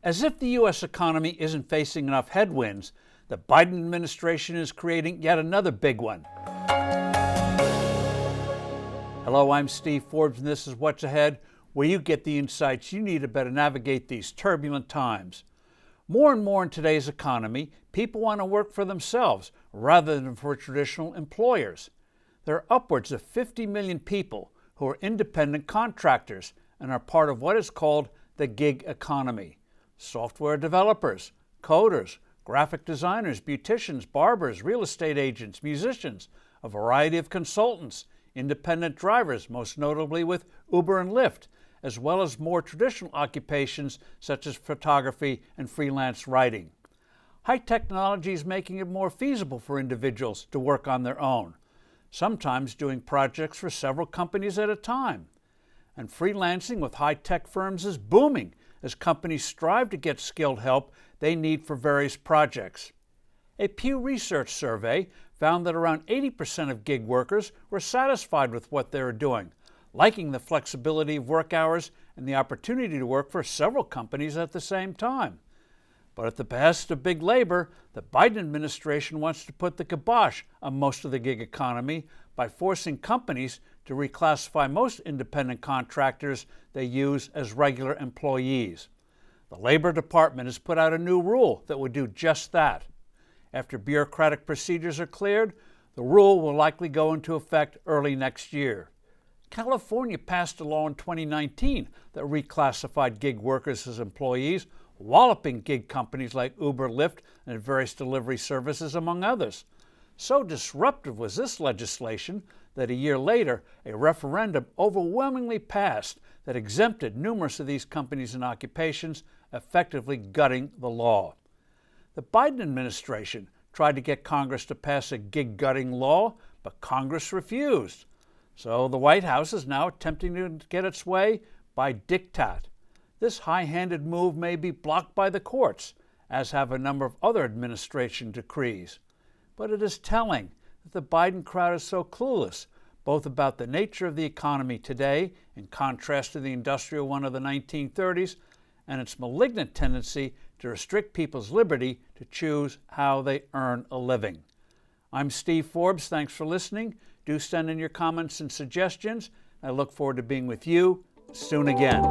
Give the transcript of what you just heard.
As if the U.S. economy isn't facing enough headwinds, the Biden administration is creating yet another big one. Hello, I'm Steve Forbes, and this is What's Ahead, where you get the insights you need to better navigate these turbulent times. More and more in today's economy, people want to work for themselves rather than for traditional employers. There are upwards of 50 million people who are independent contractors and are part of what is called the gig economy. Software developers, coders, graphic designers, beauticians, barbers, real estate agents, musicians, a variety of consultants, independent drivers, most notably with Uber and Lyft, as well as more traditional occupations such as photography and freelance writing. High technology is making it more feasible for individuals to work on their own, sometimes doing projects for several companies at a time. And freelancing with high-tech firms is booming as companies strive to get skilled help they need for various projects. A Pew Research survey found that around 80% of gig workers were satisfied with what they were doing, liking the flexibility of work hours and the opportunity to work for several companies at the same time. But at the behest of big labor, the Biden administration wants to put the kibosh on most of the gig economy by forcing companies to reclassify most independent contractors they use as regular employees. The Labor Department has put out a new rule that would do just that. After bureaucratic procedures are cleared, the rule will likely go into effect early next year. California passed a law in 2019 that reclassified gig workers as employees, walloping gig companies like Uber, Lyft, and various delivery services, among others. So disruptive was this legislation that a year later, a referendum overwhelmingly passed that exempted numerous of these companies and occupations, effectively gutting the law. The Biden administration tried to get Congress to pass a gig-gutting law, but Congress refused. So the White House is now attempting to get its way by diktat. This high-handed move may be blocked by the courts, as have a number of other administration decrees. But it is telling that the Biden crowd is so clueless, both about the nature of the economy today, in contrast to the industrial one of the 1930s, and its malignant tendency to restrict people's liberty to choose how they earn a living. I'm Steve Forbes. Thanks for listening. Do send in your comments and suggestions. I look forward to being with you soon again.